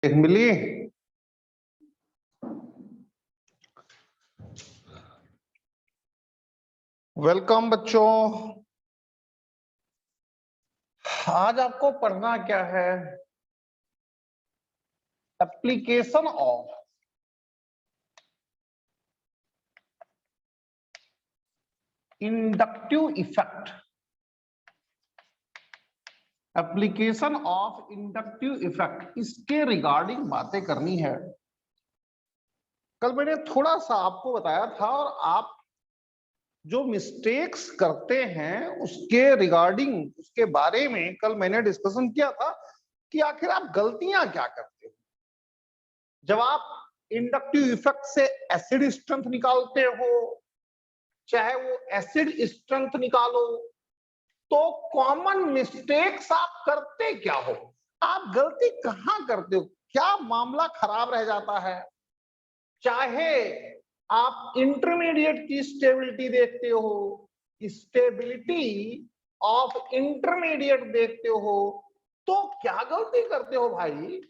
एक मिली। वेलकम बच्चों। आज आपको पढ़ना क्या है? Application of inductive effect. Application of inductive effect, इसके रिगार्डिंग बातें करनी है। कल मैंने थोड़ा सा आपको बताया था और आप जो मिस्टेक्स करते हैं उसके रिगार्डिंग, उसके बारे में कल मैंने डिस्कशन किया था कि आखिर आप गलतियां क्या करते हो जब आप इंडक्टिव इफेक्ट से एसिड स्ट्रेंथ निकालते हो। चाहे वो एसिड स्ट्रेंथ निकालो तो कॉमन मिस्टेक्स आप करते क्या हो, आप गलती कहां करते हो, क्या मामला खराब रह जाता है। चाहे आप इंटरमीडिएट की स्टेबिलिटी देखते हो, स्टेबिलिटी ऑफ इंटरमीडिएट देखते हो, तो क्या गलती करते हो भाई,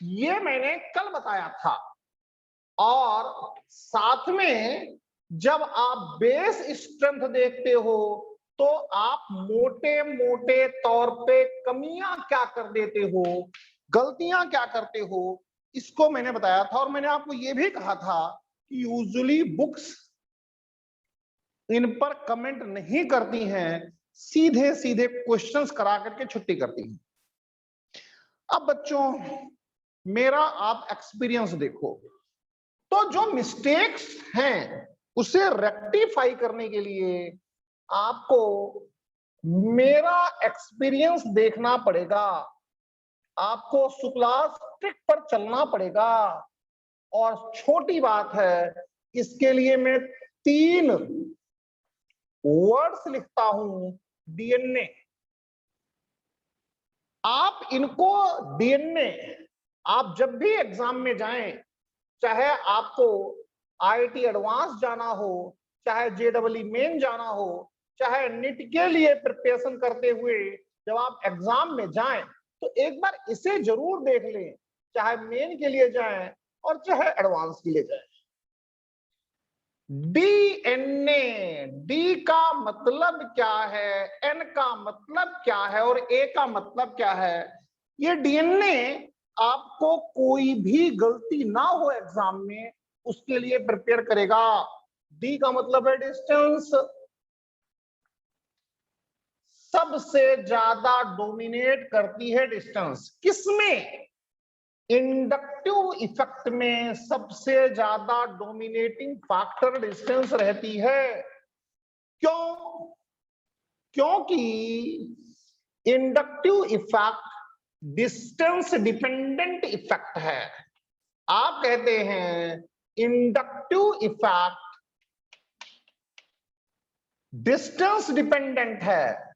ये मैंने कल बताया था। और साथ में जब आप बेस स्ट्रेंथ देखते हो तो आप मोटे मोटे तौर पे कमियां क्या कर देते हो, गलतियां क्या करते हो, इसको मैंने बताया था। और मैंने आपको यह भी कहा था कि यूजुअली बुक्स इन पर कमेंट नहीं करती हैं, सीधे सीधे क्वेश्चंस करा करके छुट्टी करती हैं। अब बच्चों मेरा आप एक्सपीरियंस देखो, तो जो मिस्टेक्स हैं उसे रेक्टिफाई करने के लिए आपको मेरा एक्सपीरियंस देखना पड़ेगा, आपको सुक्लास्टिक पर चलना पड़ेगा। और छोटी बात है, इसके लिए मैं 3 वर्ड्स लिखता हूं, डीएनए। आप इनको डीएनए, आप जब भी एग्जाम में जाएं, चाहे आपको आईआईटी एडवांस जाना हो, चाहे जेडब्ल्यू मेन जाना हो, चाहे नीट के लिए प्रिपरेशन करते हुए जब आप एग्जाम में जाएं तो एक बार इसे जरूर देख लें, चाहे मेन के लिए जाएं और चाहे एडवांस के लिए जाएं। डीएनए, डी का मतलब क्या है, एन का मतलब क्या है और ए का मतलब क्या है। ये डीएनए आपको कोई भी गलती ना हो एग्जाम में उसके लिए प्रिपेयर करेगा। डी का मतलब है डिस्टेंस। सबसे ज्यादा डोमिनेट करती है डिस्टेंस, किसमें? इंडक्टिव इफेक्ट में सबसे ज्यादा डोमिनेटिंग फैक्टर डिस्टेंस रहती है। क्यों? क्योंकि inductive effect distance dependent effect है। आप कहते हैं इंडक्टिव इफेक्ट डिस्टेंस डिपेंडेंट है,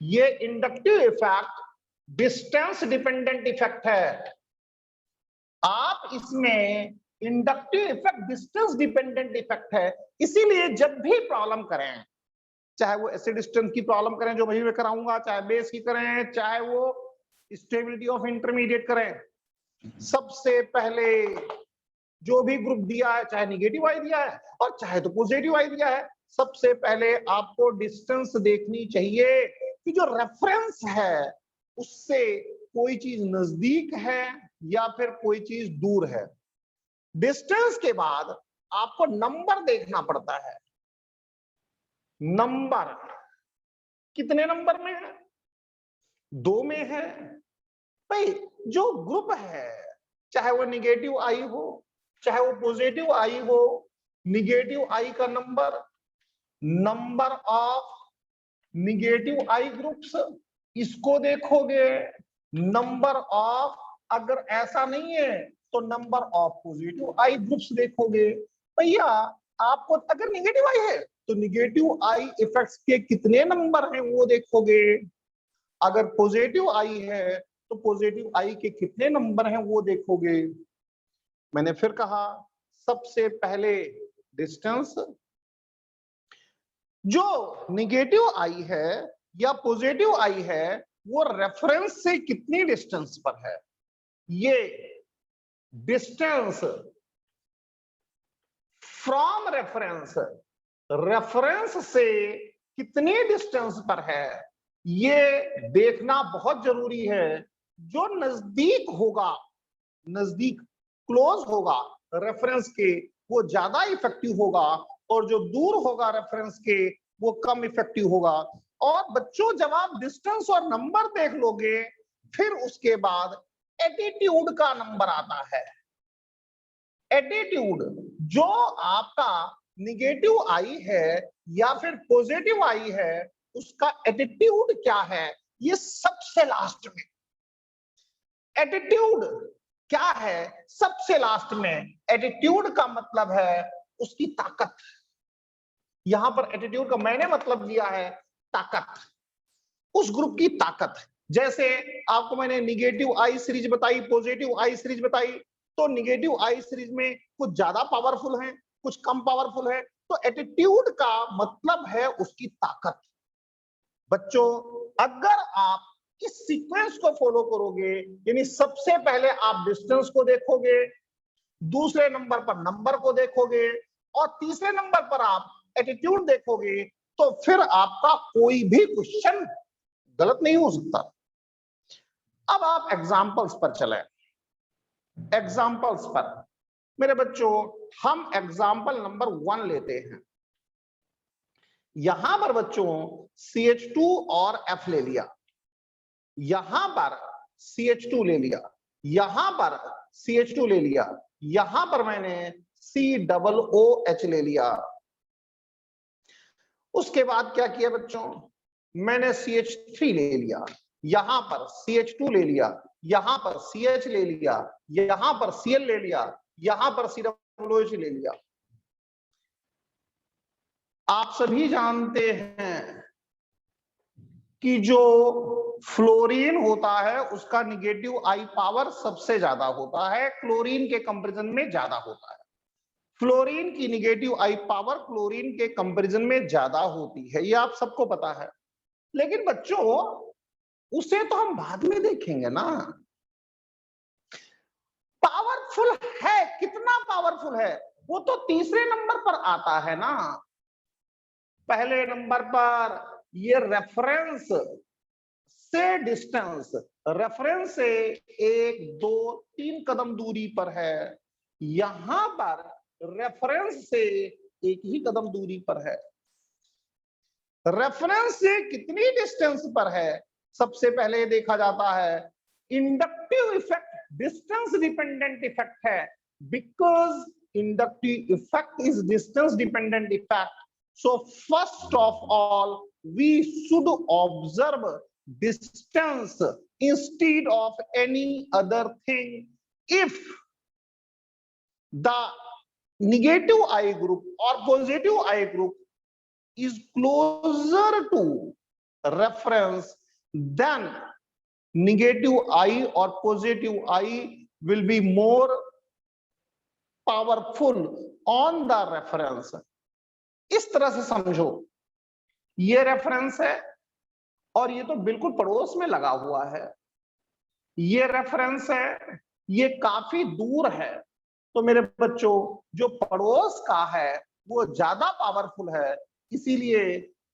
ये inductive effect distance dependent effect है। आप इसमें inductive effect distance dependent effect है, इसीलिए जब भी प्रॉब्लम करें, चाहे वो एसिड स्ट्रेंथ की प्रॉब्लम करें जो वही मैं कराऊंगा, चाहे बेस की करें, चाहे वो स्टेबिलिटी ऑफ इंटरमीडिएट करें, सबसे पहले जो भी ग्रुप दिया है, चाहे निगेटिव आई दिया है और चाहे तो पॉजिटिव आई दिया है, सबसे पहले आपको डिस्टेंस देखनी चाहिए कि जो रेफरेंस है उससे कोई चीज नजदीक है या फिर कोई चीज दूर है। डिस्टेंस के बाद आपको नंबर देखना पड़ता है। नंबर कितने नंबर में है? 2 में है। भाई जो ग्रुप है, चाहे वो निगेटिव आई हो चाहे वो पॉजिटिव आई हो, निगेटिव आई का number, number of negative I groups, इसको देखोगे। नंबर ऑफ, अगर ऐसा नहीं है तो number of positive I groups देखोगे। भैया आपको अगर निगेटिव आई है तो निगेटिव आई इफेक्ट्स के कितने नंबर हैं वो देखोगे, अगर पॉजिटिव आई है तो पॉजिटिव आई के कितने नंबर हैं वो देखोगे। मैंने फिर कहा, सबसे पहले डिस्टेंस, जो निगेटिव आई है या पॉजिटिव आई है वो रेफरेंस से कितनी डिस्टेंस पर है। ये डिस्टेंस फ्रॉम रेफरेंस, रेफरेंस से कितनी डिस्टेंस पर है ये देखना बहुत जरूरी है। जो नजदीक होगा, नजदीक क्लोज होगा रेफरेंस के, वो ज्यादा इफेक्टिव होगा, और जो दूर होगा रेफरेंस के वो कम इफेक्टिव होगा। और बच्चों जब आप डिस्टेंस और नंबर देख लोगे, फिर उसके बाद एटीट्यूड का नंबर आता है। एटीट्यूड, जो आपका निगेटिव आई है या फिर पॉजिटिव आई है, उसका एटीट्यूड क्या है, ये सबसे लास्ट में। एटीट्यूड क्या है सबसे लास्ट में। एटीट्यूड का मतलब है उसकी ताकत। यहां पर एटीट्यूड का मैंने मतलब लिया है ताकत, उस ग्रुप की ताकत। जैसे आपको मैंने निगेटिव आई सीरीज बताई, पॉजिटिव आई सीरीज बताई, तो निगेटिव आई सीरीज में कुछ ज्यादा पावरफुल है, कुछ कम पावरफुल है। तो एटीट्यूड का मतलब है उसकी ताकत। बच्चों अगर आप इस सीक्वेंस को फॉलो करोगे, यानी सबसे पहले आप डिस्टेंस को देखोगे, दूसरे नंबर पर नंबर को देखोगे, और तीसरे नंबर पर आप एटीट्यूड देखोगे, तो फिर आपका कोई भी क्वेश्चन गलत नहीं हो सकता। अब आप एग्जाम्पल्स पर चलें। एग्जाम्पल्स पर मेरे बच्चों हम एग्जाम्पल नंबर 1 लेते हैं। यहां पर बच्चों CH2 और F ले लिया, यहां पर CH2 ले लिया, यहां पर CH2 ले लिया, यहां पर मैंने COOH ले लिया। उसके बाद क्या किया बच्चों, मैंने CH3 ले लिया, यहां पर CH2 ले लिया, यहां पर CH ले लिया, यहां पर Cl ले लिया, यहां पर COOH ले लिया। आप सभी जानते हैं कि जो फ्लोरीन होता है उसका निगेटिव आई पावर सबसे ज्यादा होता है, क्लोरीन के कंपैरिजन में ज्यादा होता है। फ्लोरीन की निगेटिव आई पावर क्लोरीन के कंपैरिजन में ज्यादा होती है, ये आप सबको पता है। लेकिन बच्चों उसे तो हम बाद में देखेंगे ना। पावरफुल है, कितना पावरफुल है वो तो तीसरे नंबर पर आता है ना। पहले नंबर पर ये रेफरेंस से डिस्टेंस, रेफरेंस से 1 2 3 कदम दूरी पर है, यहां पर रेफरेंस से एक ही कदम दूरी पर है। रेफरेंस से कितनी डिस्टेंस पर है, सबसे पहले देखा जाता है। Inductive effect distance dependent effect है, because inductive effect is distance dependent effect. So first of all, we should observe distance instead of any other thing. If the negative I group or positive I group is closer to reference, then negative I or positive I will be more powerful on the reference. इस तरह से समझो, ये reference है और ये तो बिल्कुल पड़ोस में लगा हुआ है। ये रेफरेंस है, ये काफी दूर है। तो मेरे बच्चों जो पड़ोस का है वो ज्यादा पावरफुल है, इसीलिए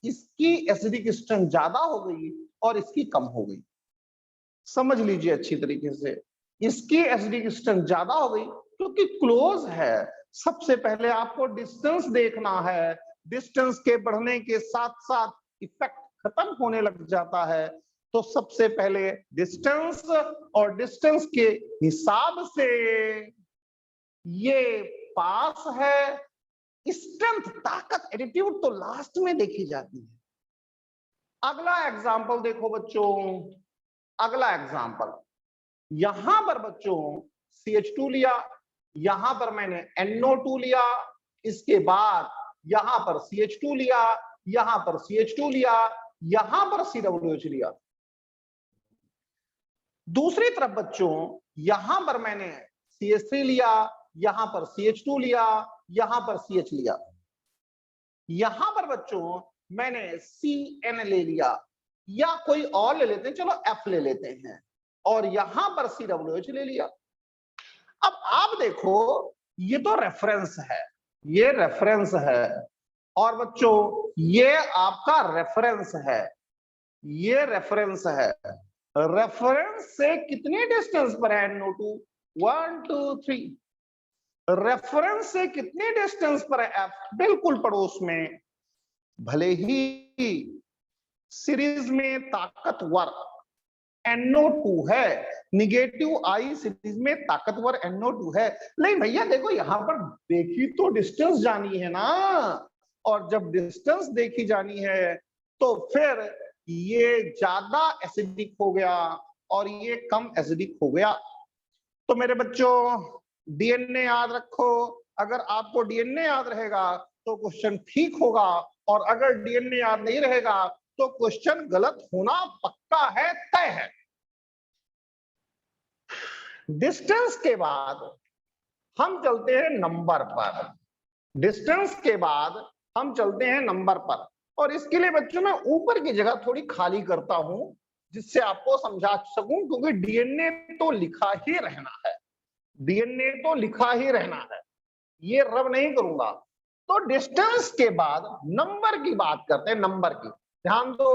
इसकी एसिडिक स्ट्रेंथ ज्यादा हो गई और इसकी कम हो गई। समझ लीजिए अच्छी तरीके से, इसकी एसिडिक स्ट्रेंथ ज्यादा हो गई क्योंकि क्लोज है। सबसे पहले आपको डिस्टेंस देखना है, डिस्टेंस के बढ़ने के साथ साथ इफेक्ट खत्म होने लग जाता है। तो सबसे पहले डिस्टेंस, और डिस्टेंस के हिसाब से ये पास है। स्ट्रेंथ, ताकत, एटीट्यूड तो लास्ट में देखी जाती है। अगला एग्जांपल देखो बच्चों, अगला एग्जांपल, यहां पर बच्चों CH2 लिया, यहां पर मैंने NO2 लिया, इसके बाद यहां पर CH2 लिया, यहां पर CH2 लिया, यहां पर COOH लिया। दूसरी तरफ बच्चों यहां पर मैंने CH3 लिया, यहां पर CH2 लिया, यहां पर CH लिया। यहां पर बच्चों मैंने CN ले लिया, या कोई और ले लेते हैं, चलो F ले लेते हैं, और यहां पर COOH ले लिया। अब आप देखो ये तो रेफरेंस है, ये रेफरेंस है, और बच्चों ये आपका रेफरेंस है, ये रेफरेंस है। रेफरेंस से कितनी डिस्टेंस पर है NO2? 1 2 3। रेफरेंस से कितनी डिस्टेंस पर है F? बिल्कुल पड़ोस में। भले ही सीरीज में ताकतवर NO2 है, निगेटिव आई सीरीज में ताकतवर NO2 है, लेकिन भैया देखो यहां पर देखी तो डिस्टेंस जानी है ना, और जब डिस्टेंस देखी जानी है तो फिर ये ज्यादा एसिडिक हो गया और ये कम एसिडिक हो गया। तो मेरे बच्चों DNA याद रखो, अगर आपको DNA याद रहेगा तो क्वेश्चन ठीक होगा, और अगर DNA याद नहीं रहेगा तो क्वेश्चन गलत होना पक्का है, तय है। डिस्टेंस के बाद हम चलते हैं नंबर पर, डिस्टेंस के बाद हम चलते हैं नंबर पर, और इसके लिए बच्चों मैं ऊपर की जगह थोड़ी खाली करता हूं जिससे आपको समझा सकूं, क्योंकि DNA तो लिखा ही रहना है, DNA तो लिखा ही रहना है, ये रब नहीं करूंगा। तो डिस्टेंस के बाद नंबर की बात करते हैं, नंबर की। ध्यान दो,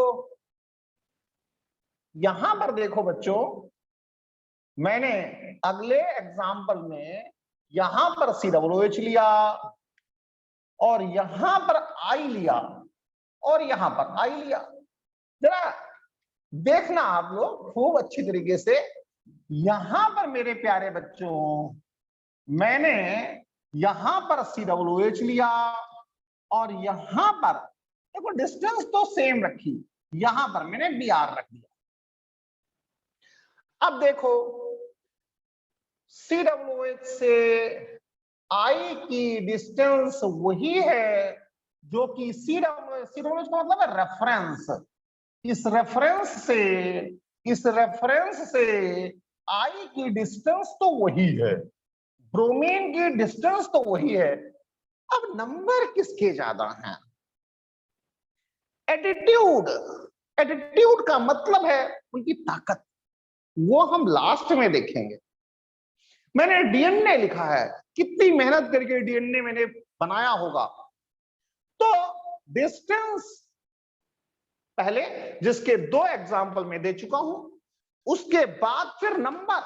यहां पर देखो बच्चों, मैंने अगले एग्जाम्पल में यहां पर COOH लिया और यहां पर I लिया और यहां पर I लिया। जरा देखना आप लोग खूब अच्छी तरीके से, यहां पर मेरे प्यारे बच्चों मैंने यहां पर COOH लिया और यहां पर देखो डिस्टेंस तो सेम रखी, यहां पर मैंने Br रख दिया। अब देखो COOH से I की डिस्टेंस वही है जो कि COOH का मतलब है रेफरेंस। इस रेफरेंस से I की डिस्टेंस तो वही है, ब्रोमीन की डिस्टेंस तो वही है। अब नंबर किसके ज्यादा हैं? एटीट्यूड, एटीट्यूड का मतलब है उनकी ताकत, वो हम लास्ट में देखेंगे। मैंने DNA लिखा है, कितनी मेहनत करके DNA मैंने बनाया होगा। तो डिस्टेंस पहले, जिसके 2 एग्जाम्पल में दे चुका हूं, उसके बाद फिर नंबर,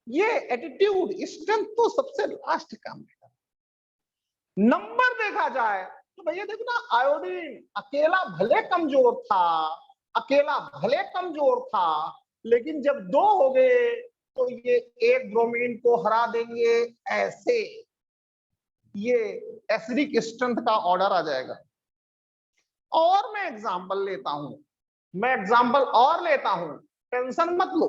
ये एटीट्यूड स्ट्रेंथ तो सबसे लास्ट काम है। नंबर देखा जाए तो भैया देखो ना, आयोडीन अकेला भले कमजोर था, अकेला भले कमजोर था, लेकिन जब 2 हो गए तो ये एक ब्रोमीन को हरा देंगे, ऐसे ये एसिडिक स्ट्रेंथ का ऑर्डर आ जाएगा। और मैं एग्जांपल लेता हूं, मैं एग्जांपल और लेता हूं, टेंशन मत लो।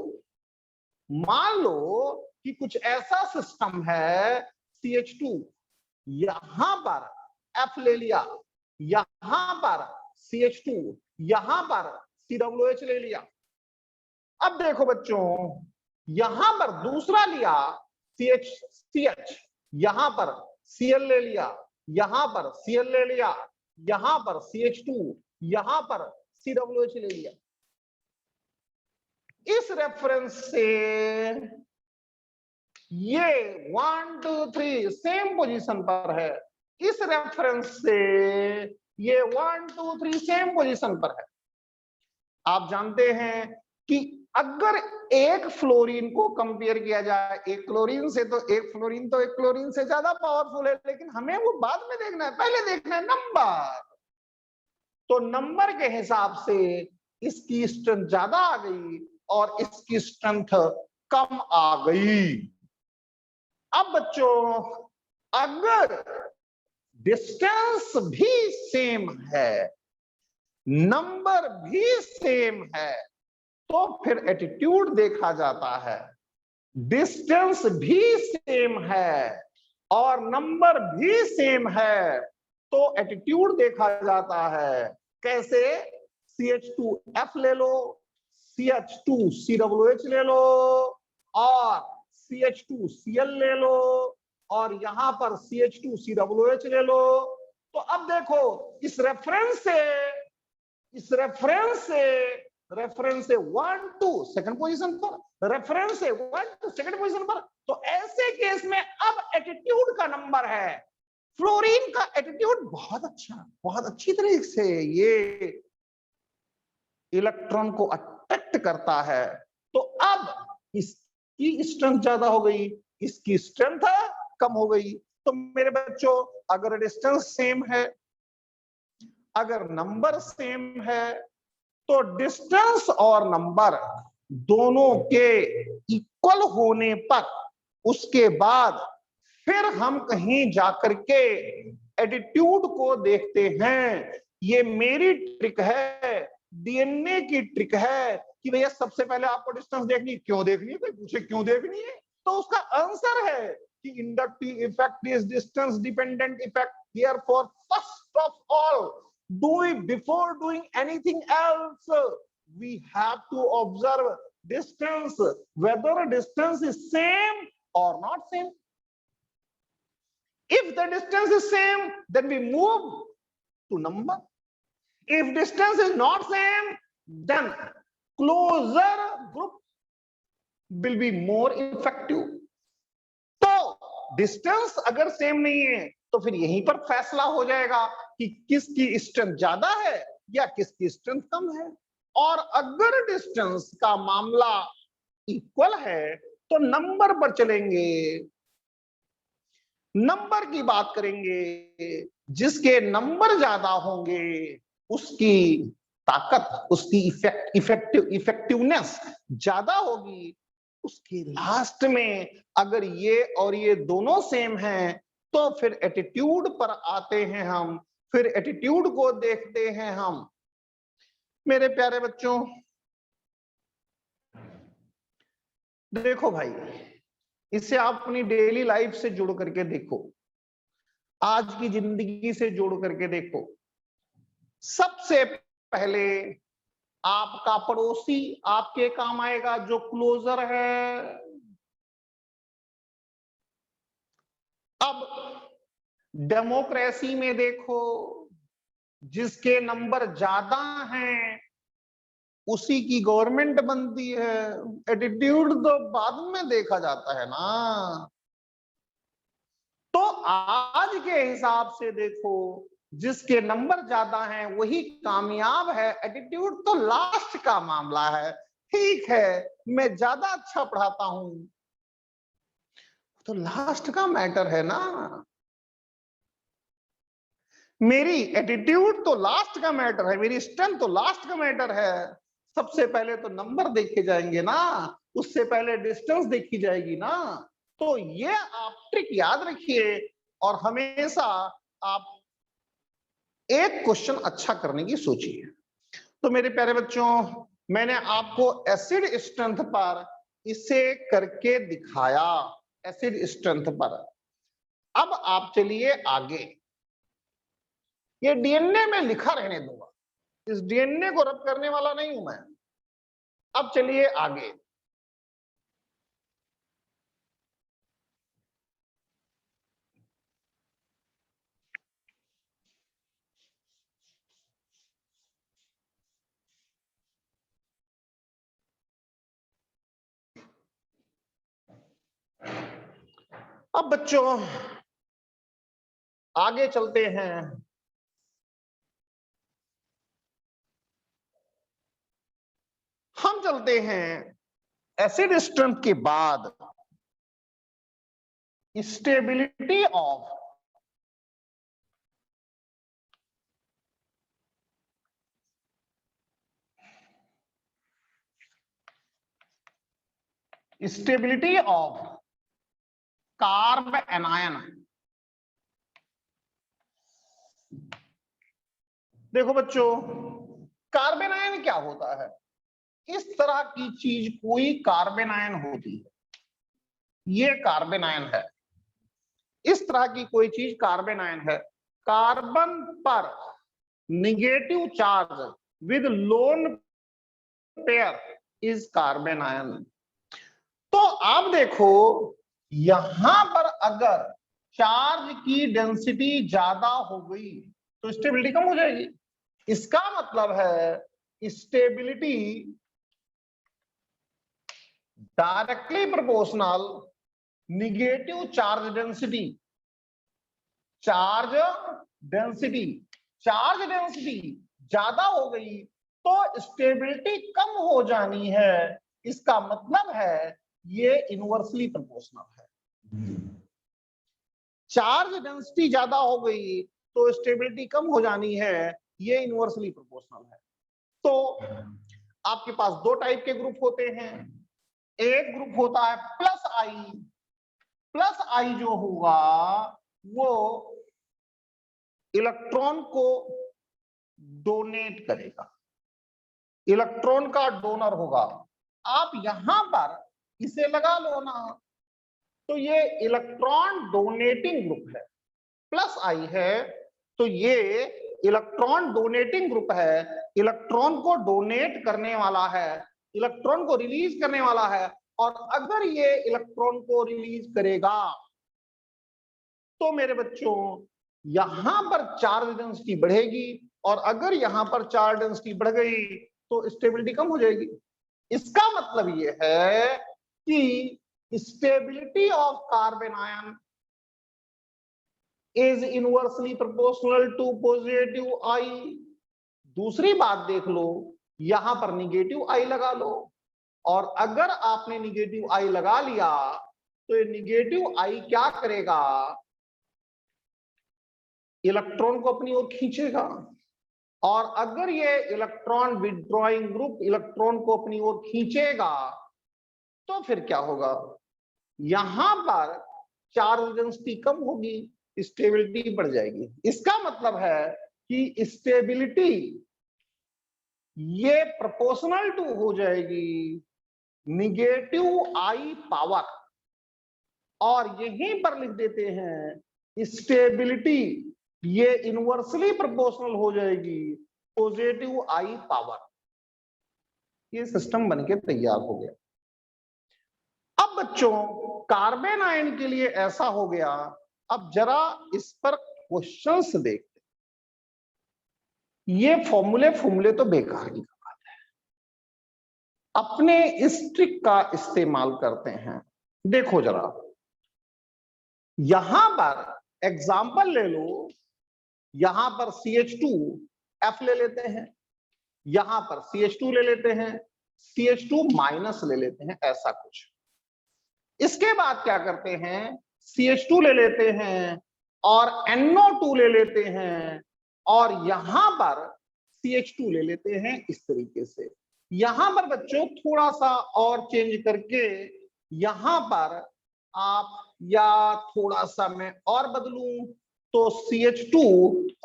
मान लो कि कुछ ऐसा सिस्टम है CH2, यहां पर F ले लिया, यहां पर CH2, यहां पर COOH ले लिया। अब देखो बच्चों, यहां पर दूसरा लिया CH, यहां पर Cl ले लिया, यहां पर Cl ले लिया, यहां पर CH2, यहां पर COOH ले लिया। इस रेफरेंस से ये 1 2 3 सेम पोजीशन पर है, इस रेफरेंस से ये 1 2 3 सेम पोजीशन पर है। आप जानते हैं कि अगर एक फ्लोरीन को कंपेयर किया जाए एक क्लोरीन से, तो एक क्लोरीन से ज्यादा पावरफुल है, लेकिन हमें वो बाद में देखना है, पहले देखना है नंबर। तो नंबर के हिसाब से इसकी स्ट्रेंथ ज्यादा आ गई और इसकी स्ट्रेंथ कम आ गई। अब बच्चों अगर डिस्टेंस भी सेम है, नंबर भी सेम है, तो फिर एटीट्यूड देखा जाता है। डिस्टेंस भी सेम है और नंबर भी सेम है तो एटीट्यूड देखा जाता है। कैसे? CH2F ले लो, CH2 COOH ले लो और CH2Cl ले लो और यहां पर CH2 COOH ले लो। तो अब देखो इस रेफरेंस से रेफरेंस से 1 टू सेकंड पोजीशन पर, रेफरेंस से 1 टू सेकंड पोजीशन पर। तो ऐसे केस में अब एटीट्यूड का नंबर है, फ्लोरीन का एटीट्यूड बहुत अच्छा, बहुत अच्छी तरीके से ये इलेक्ट्रॉन को अट्रैक्ट करता है। तो अब इसकी स्ट्रेंथ ज्यादा हो गई, इसकी स्ट्रेंथ कम हो गई। तो मेरे बच्चों अगर डिस्टेंस सेम है, अगर नंबर सेम है, तो डिस्टेंस और नंबर दोनों के इक्वल होने पर उसके बाद फिर हम कहीं जाकर के एटीट्यूड को देखते हैं। ये मेरी ट्रिक है, डीएनए की ट्रिक है कि भैया सबसे पहले आपको डिस्टेंस देखनी। क्यों देखनी है? कोई पूछे क्यों देखनी है, तो उसका आंसर है कि inductive effect is distance dependent effect, therefore first of all before doing anything else we have to observe distance, whether distance is same or not same. If the distance is same, then we move to number. If distance is not same, then closer group will be more effective. तो distance अगर same नहीं है तो फिर यहीं पर फैसला हो जाएगा कि किसकी स्ट्रेंथ ज्यादा है या किसकी स्ट्रेंथ कम है। और अगर डिस्टेंस का मामला इक्वल है तो नंबर पर चलेंगे, नंबर की बात करेंगे। जिसके नंबर ज्यादा होंगे उसकी ताकत, उसकी इफेक्टिवनेस ज्यादा होगी। उसके लास्ट में अगर ये और ये दोनों सेम हैं तो फिर एटीट्यूड पर आते हैं हम, फिर एटीट्यूड को देखते हैं हम। मेरे प्यारे बच्चों देखो भाई, इसे आप अपनी डेली लाइफ से जुड़ करके देखो, आज की जिंदगी से जोड़ करके देखो। सबसे पहले आपका पड़ोसी आपके काम आएगा जो क्लोजर है। अब डेमोक्रेसी में देखो, जिसके नंबर ज्यादा हैं उसी की गवर्नमेंट बनती है। एटीट्यूड तो बाद में देखा जाता है ना। तो आज के हिसाब से देखो, जिसके नंबर ज्यादा हैं वही कामयाब है। एटीट्यूड तो लास्ट का मामला है। ठीक है, मैं ज्यादा अच्छा पढ़ाता हूं तो लास्ट का मैटर है ना। मेरी एटीट्यूड तो लास्ट का मैटर है, मेरी स्ट्रेंथ तो लास्ट का मैटर है। सबसे पहले तो नंबर देखे जाएंगे ना, उससे पहले डिस्टेंस देखी जाएगी ना। तो ये आप ट्रिक याद रखिए और हमेशा आप एक क्वेश्चन अच्छा करने की सोचिए। तो मेरे प्यारे बच्चों, मैंने आपको एसिड स्ट्रेंथ पर इसे करके दिखाया, एसिड स्ट्रेंथ पर। अब आप चलिए आगे, ये डीएनए में लिखा रहने दूंगा, इस डीएनए को रब करने वाला नहीं हूं मैं। अब चलिए आगे, अब बच्चों आगे चलते हैं। हम चलते हैं एसिड स्ट्रेंथ के बाद स्टेबिलिटी ऑफ कार्ब एनायन। देखो बच्चों, कार्बन आयन क्या होता है? इस तरह की चीज कोई कार्बन आयन होती है, ये कार्बन आयन है। इस तरह की कोई चीज कार्बन आयन है। कार्बन पर negative charge with lone pair is carbon ion. तो आप देखो, यहां पर अगर चार्ज की डेंसिटी ज्यादा हो गई तो स्टेबिलिटी कम हो जाएगी। इसका मतलब है stability directly proportional negative charge density. Charge density ज्यादा हो गई तो स्टेबिलिटी कम हो जानी है, इसका मतलब है ये इनवर्सली प्रोपोर्शनल है। चार्ज डेंसिटी ज्यादा हो गई तो स्टेबिलिटी कम हो जानी है, ये इनवर्सली प्रोपोर्शनल है। तो आपके पास दो टाइप के ग्रुप होते हैं। एक ग्रुप होता है प्लस आई जो होगा वो इलेक्ट्रॉन को डोनेट करेगा, इलेक्ट्रॉन का डोनर होगा। आप यहां पर इसे लगा लो ना, तो ये इलेक्ट्रॉन डोनेटिंग ग्रुप है, प्लस आई है तो ये इलेक्ट्रॉन डोनेटिंग ग्रुप है, इलेक्ट्रॉन को डोनेट करने वाला है, इलेक्ट्रॉन को रिलीज करने वाला है। और अगर ये इलेक्ट्रॉन को रिलीज करेगा तो मेरे बच्चों यहां पर चार्ज डेंसिटी बढ़ेगी, और अगर यहां पर चार्ज डेंसिटी बढ़ गई तो स्टेबिलिटी कम हो जाएगी। इसका मतलब ये है कि stability of carbon ion is inversely proportional to positive I. दूसरी बात देख लो, यहां पर निगेटिव आई लगा लो, और अगर आपने निगेटिव आई लगा लिया तो ये निगेटिव आई क्या करेगा, इलेक्ट्रॉन को अपनी ओर खींचेगा। और अगर ये इलेक्ट्रॉन विड्रॉइंग ग्रुप इलेक्ट्रॉन को अपनी ओर खींचेगा तो फिर क्या होगा, यहां पर चार्ज डेंसिटी कम होगी, स्टेबिलिटी बढ़ जाएगी। इसका मतलब है कि स्टेबिलिटी ये प्रोपोर्शनल टू हो जाएगी निगेटिव आई पावर, और यहीं पर लिख देते हैं स्टेबिलिटी ये इनवर्सली प्रोपोर्शनल हो जाएगी पॉजिटिव आई पावर। ये सिस्टम बनके तैयार हो गया। अब बच्चों कार्बन आयन के लिए ऐसा हो गया। अब जरा इस पर क्वेश्चंस देखते। ये फॉर्मूले तो बेकार की बात है, अपने इस ट्रिक का इस्तेमाल करते हैं। देखो जरा, यहां पर एग्जाम्पल ले लो, यहां पर CH2F ले लेते हैं, यहां पर CH2 ले लेते हैं, CH2 माइनस ले लेते हैं, ऐसा कुछ। इसके बाद क्या करते हैं, CH2 ले लेते हैं और NO2 ले लेते हैं, और यहां पर CH2 ले लेते हैं, इस तरीके से। यहां पर बच्चों थोड़ा सा और चेंज करके यहां पर आप, या थोड़ा सा मैं और बदलूं तो CH2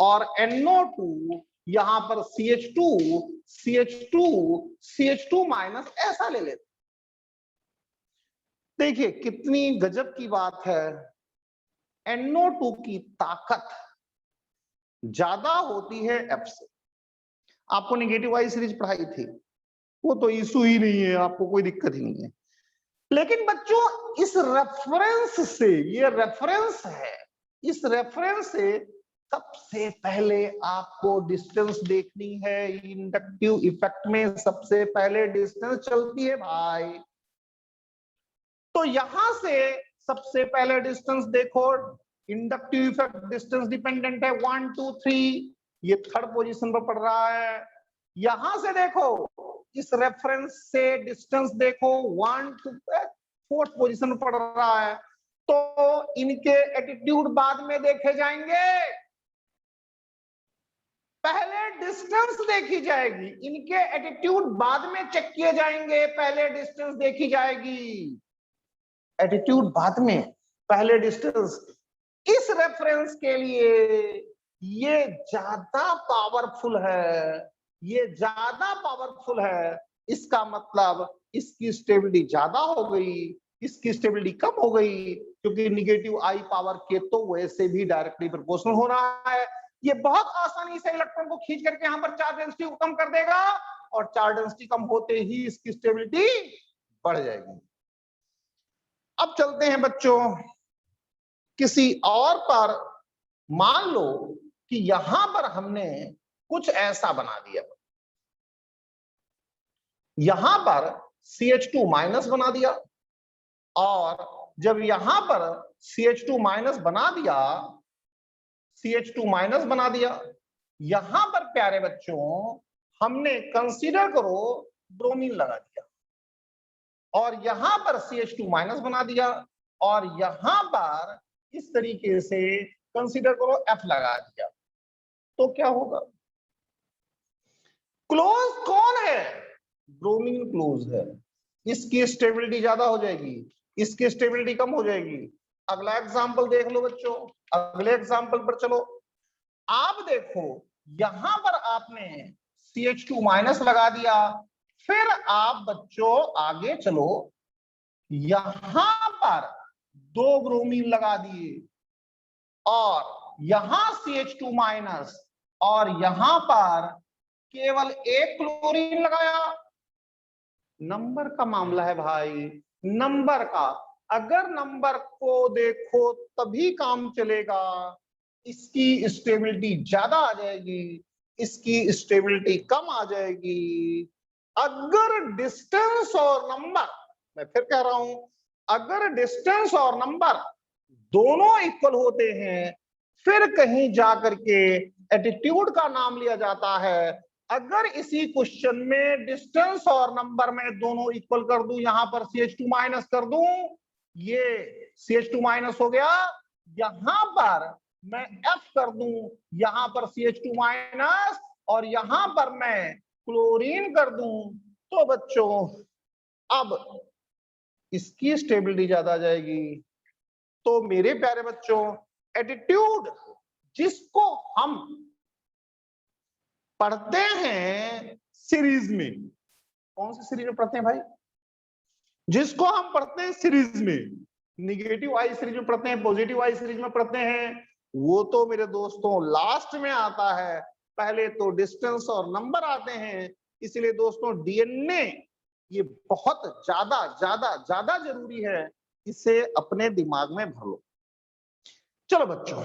और NO2, यहां पर CH2 माइनस ऐसा ले लेते। देखिए कितनी गजब की बात है, NO2 की ताकत ज्यादा होती है F से। आपको नेगेटिव आई सीरीज पढ़ाई थी, वो तो इशू ही नहीं है, आपको कोई दिक्कत ही नहीं है। लेकिन बच्चों इस रेफरेंस से, ये रेफरेंस है, इस रेफरेंस से सबसे पहले आपको डिस्टेंस देखनी है। इंडक्टिव इफेक्ट में सबसे पहले डिस्टेंस चलती है भाई। तो यहां से सबसे पहले डिस्टेंस देखो, इंडक्टिव इफेक्ट डिस्टेंस डिपेंडेंट है, 1 2 3, ये थर्ड पोजीशन पर पड़ रहा है। यहां से देखो, इस रेफरेंस से डिस्टेंस देखो, 1 2 फोर्थ पोजीशन पर पड़ रहा है। तो इनके एटीट्यूड बाद में देखे जाएंगे, पहले डिस्टेंस देखी जाएगी, इनके एटीट्यूड बाद में चेक किए जाएंगे, पहले डिस्टेंस देखी जाएगी, एटीट्यूड बाद में, पहले डिस्टेंस। इस रेफरेंस के लिए ये ज्यादा पावरफुल है, ये ज्यादा पावरफुल है। इसका मतलब इसकी स्टेबिलिटी ज्यादा हो गई, इसकी स्टेबिलिटी कम हो गई, क्योंकि निगेटिव आई पावर के तो वैसे भी डायरेक्टली प्रोपोर्शनल हो रहा है। ये बहुत आसानी से इलेक्ट्रॉन को खींच करके यहां पर चार्ज डेंसिटी को कम कर देगा, और चार्ज डेंसिटी कम होते ही इसकी स्टेबिलिटी बढ़ जाएगी। अब चलते हैं बच्चों किसी और पर। मान लो कि यहां पर हमने कुछ ऐसा बना दिया, यहां पर CH2 माइनस बना दिया, और जब यहां पर CH2 माइनस बना दिया, CH2 माइनस बना दिया, यहां पर प्यारे बच्चों हमने कंसीडर करो ब्रोमीन लगा दिया, और यहां पर CH2 माइनस बना दिया, और यहां पर इस तरीके से कंसीडर करो F लगा दिया, तो क्या होगा? क्लोज कौन है? ब्रोमीन क्लोज है, इसकी स्टेबिलिटी ज्यादा हो जाएगी, इसकी स्टेबिलिटी कम हो जाएगी। अगला एग्जांपल देख लो बच्चों, अगले एग्जांपल पर चलो। आप देखो यहां पर आपने CH2 माइनस लगा दिया, फिर आप बच्चों आगे चलो, यहां पर 2 ब्रोमीन लगा दिए, और यहां CH2 माइनस, और यहां पर केवल 1 क्लोरीन लगाया। नंबर का मामला है भाई, नंबर का। अगर नंबर को देखो तभी काम चलेगा, इसकी स्टेबिलिटी ज्यादा आ जाएगी, इसकी स्टेबिलिटी कम आ जाएगी। अगर डिस्टेंस और नंबर, मैं फिर कह रहा हूं, अगर डिस्टेंस और नंबर दोनों इक्वल होते हैं, फिर कहीं जाकर के एटीट्यूड का नाम लिया जाता है। अगर इसी क्वेश्चन में डिस्टेंस और नंबर में दोनों इक्वल कर दूं, यहां पर CH2 माइनस कर दूं, ये CH2 माइनस हो गया, यहां पर मैं F कर दूं, यहां पर CH2 माइनस, और यहां पर मैं क्लोरीन कर दूं, तो बच्चों अब इसकी स्टेबिलिटी ज्यादा आ जाएगी। तो मेरे प्यारे बच्चों, एटीट्यूड जिसको हम पढ़ते हैं सीरीज में, कौन सी सीरीज में पढ़ते हैं भाई? जिसको हम पढ़ते हैं सीरीज में, निगेटिव आई सीरीज में पढ़ते हैं, पॉजिटिव आई सीरीज में पढ़ते हैं, वो तो मेरे दोस्तों लास्ट में आता है, पहले तो डिस्टेंस और नंबर आते हैं। इसलिए दोस्तों डीएनए ये बहुत ज्यादा ज्यादा ज्यादा जरूरी है, इसे अपने दिमाग में भर लो। चलो बच्चों,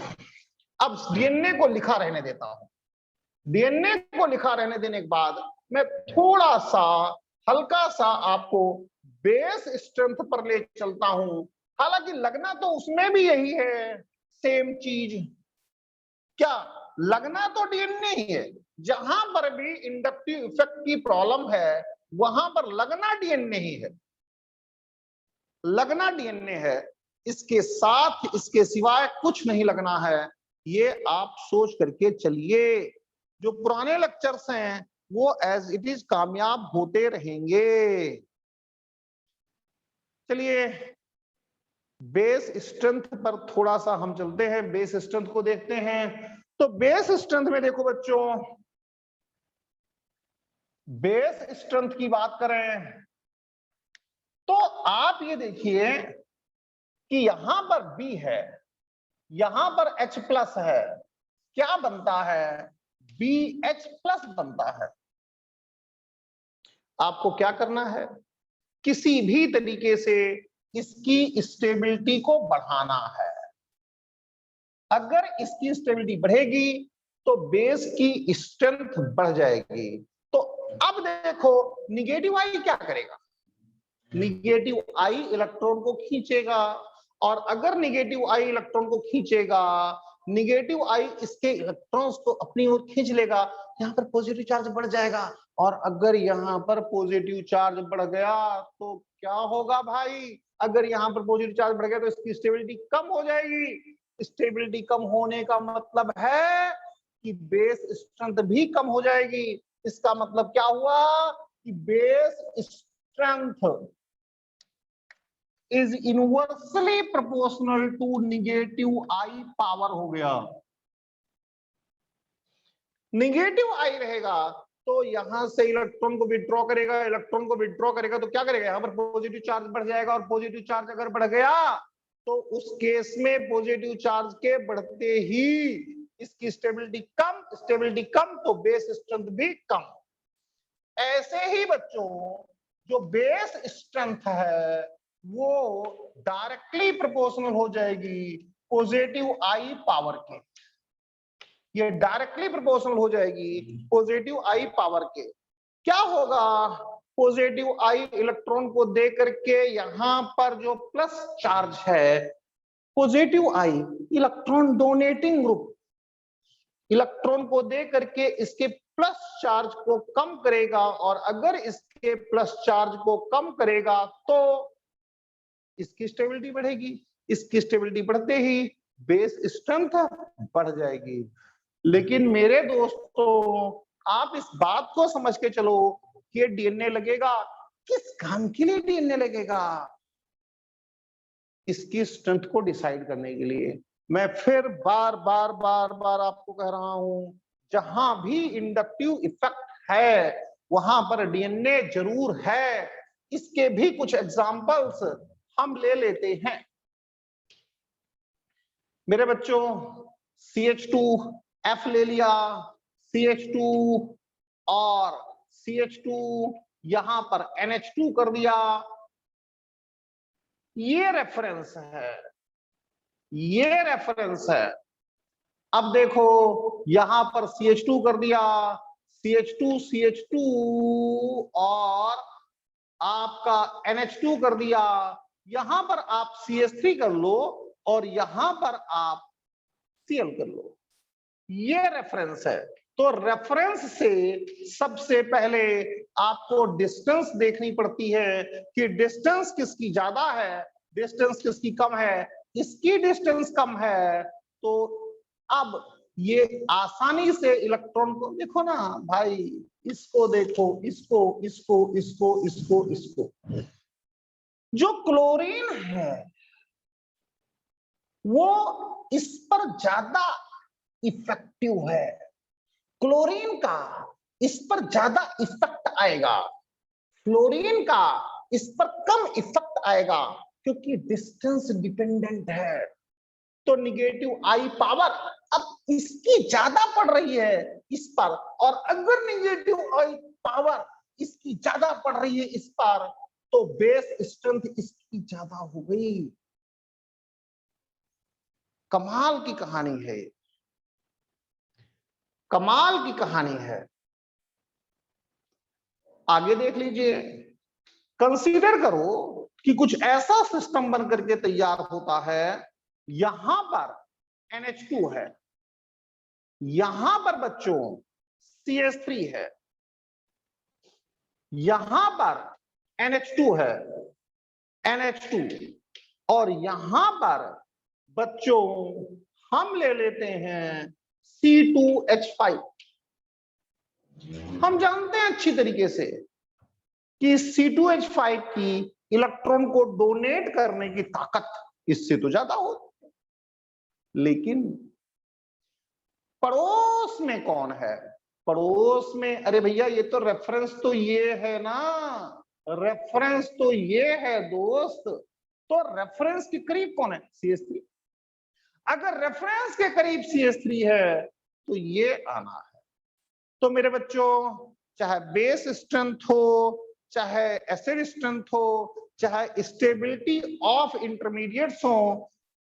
अब डीएनए को लिखा रहने देता हूं। डीएनए को लिखा रहने देने के बाद मैं थोड़ा सा हल्का सा आपको बेस स्ट्रेंथ पर ले चलता हूं। हालांकि लगना तो उसमें भी यही है, सेम चीज। क्या लगना तो डीएनए ही है, जहां पर भी इंडक्टिव इफेक्ट की प्रॉब्लम है वहां पर लगना डीएनए ही है, लगना डीएनए है। इसके साथ इसके सिवाय कुछ नहीं लगना है, ये आप सोच करके चलिए। जो पुराने लेक्चर्स हैं वो एज इट इज कामयाब होते रहेंगे। चलिए बेस स्ट्रेंथ पर थोड़ा सा हम चलते हैं, बेस स्ट्रेंथ को देखते हैं। तो बेस स्ट्रेंथ में देखो बच्चों, बेस स्ट्रेंथ की बात करें तो आप ये देखिए कि यहां पर B है, यहां पर H प्लस है, क्या बनता है? BH प्लस बनता है। आपको क्या करना है? किसी भी तरीके से इसकी स्टेबिलिटी को बढ़ाना है। अगर इसकी स्टेबिलिटी बढ़ेगी तो बेस की स्ट्रेंथ बढ़ जाएगी। तो अब देखो निगेटिव आई क्या करेगा? निगेटिव आई इलेक्ट्रॉन को खींचेगा, और अगर निगेटिव आई इलेक्ट्रॉन को खींचेगा, निगेटिव आई इसके इलेक्ट्रॉन्स को अपनी ओर खींच लेगा, यहाँ पर पॉजिटिव चार्ज बढ़ जाएगा। और अगर यहाँ पर पॉजिटिव चार्ज बढ़ गया तो क्या होगा भाई? अगर यहाँ पर पॉजिटिव चार्ज बढ़ गया तो इसकी स्टेबिलिटी कम हो जाएगी। स्टेबिलिटी कम होने का मतलब है कि बेस स्ट्रेंथ भी कम हो जाएगी। इसका मतलब क्या हुआ कि base strength is inversely proportional to negative i power हो गया। निगेटिव आई रहेगा तो यहां से इलेक्ट्रॉन को विड्रॉ करेगा, इलेक्ट्रॉन को विड्रॉ करेगा तो क्या करेगा? यहां पर पॉजिटिव चार्ज बढ़ जाएगा, और पॉजिटिव चार्ज अगर बढ़ गया तो उस केस में पॉजिटिव चार्ज के बढ़ते ही इसकी स्टेबिलिटी कम तो बेस स्ट्रेंथ भी कम। ऐसे ही बच्चों जो बेस स्ट्रेंथ है वो डायरेक्टली प्रोपोर्शनल हो जाएगी पॉजिटिव आई पावर के। ये डायरेक्टली प्रोपोर्शनल हो जाएगी पॉजिटिव आई पावर के। क्या होगा? पॉजिटिव आई इलेक्ट्रॉन को दे करके यहां पर जो प्लस चार्ज है, पॉजिटिव आई इलेक्ट्रॉन डोनेटिंग ग्रुप इलेक्ट्रॉन को दे करके इसके प्लस चार्ज को कम करेगा, और अगर इसके प्लस चार्ज को कम करेगा तो इसकी स्टेबिलिटी बढ़ेगी। इसकी स्टेबिलिटी बढ़ते ही बेस स्ट्रेंथ बढ़ जाएगी। लेकिन मेरे दोस्तों, आप इस बात को समझ के चलो कि डीएनए लगेगा, किस काम के लिए डीएनए लगेगा? इसकी स्ट्रेंथ को डिसाइड करने के लिए। मैं फिर बार बार आपको कह रहा हूं, जहां भी इंडक्टिव इफेक्ट है वहां पर डीएनए जरूर है। इसके भी कुछ एग्जांपल्स हम ले लेते हैं। मेरे बच्चों, CH2F ले लिया, CH2 और CH2 यहां पर NH2 कर दिया, ये रेफरेंस है, ये रेफरेंस है। अब देखो यहां पर CH2 कर दिया, CH2 और आपका NH2 कर दिया, यहां पर आप CH3 कर लो और यहां पर आप Cl कर लो, ये रेफरेंस है। तो रेफरेंस से सबसे पहले आपको डिस्टेंस देखनी पड़ती है कि डिस्टेंस किसकी ज्यादा है, डिस्टेंस किसकी कम है। इसकी डिस्टेंस कम है तो अब ये आसानी से इलेक्ट्रॉन को देखो ना भाई, इसको देखो, इसको इसको इसको इसको इसको, जो क्लोरीन है वो इस पर ज्यादा इफेक्टिव है, क्लोरीन का इस पर ज्यादा इफेक्ट आएगा, फ्लोरीन का इस पर कम इफेक्ट आएगा, क्योंकि डिस्टेंस डिपेंडेंट है। तो निगेटिव आई पावर अब इसकी ज्यादा पड़ रही है इस पर, और अगर निगेटिव आई पावर इसकी ज्यादा पड़ रही है इस पर, तो बेस स्ट्रेंथ इसकी ज्यादा हो गई। कमाल की कहानी है, कमाल की कहानी है। आगे देख लीजिए, कंसीडर करो कि कुछ ऐसा सिस्टम बन करके तैयार होता है, यहां पर NH2 है, यहां पर बच्चों CH3 है, यहां पर NH2 है, NH2, और यहां पर बच्चों हम ले लेते हैं C2H5। हम जानते हैं अच्छी तरीके से कि C2H5 की इलेक्ट्रॉन को डोनेट करने की ताकत इससे तो ज्यादा होती है, लेकिन पड़ोस में कौन है? पड़ोस में, अरे भैया ये तो रेफरेंस तो ये है ना, रेफरेंस तो ये है दोस्त। तो रेफरेंस के करीब कौन है? CH3। अगर रेफरेंस के करीब CH3 है तो ये आना है। तो मेरे बच्चों, चाहे बेस स्ट्रेंथ हो, चाहे एसिड स्ट्रेंथ हो, चाहे स्टेबिलिटी ऑफ इंटरमीडिएट्स हो,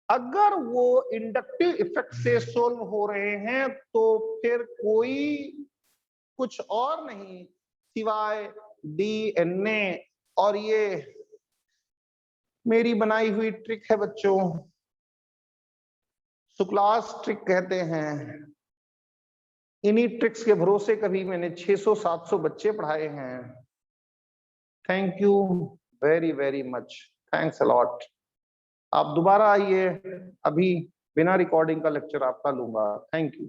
अगर वो इंडक्टिव इफेक्ट से सोल्व हो रहे हैं तो फिर कोई कुछ और नहीं सिवाय DNA। और ये मेरी बनाई हुई ट्रिक है बच्चों, शुक्लास ट्रिक कहते हैं। इन्हीं ट्रिक्स के भरोसे कभी मैंने 600-700 बच्चे पढ़ाए हैं। Thank you very very much, thanks a lot. आप दोबारा आइए, अभी बिना रिकॉर्डिंग का लेक्चर आपका लूंगा। Thank you.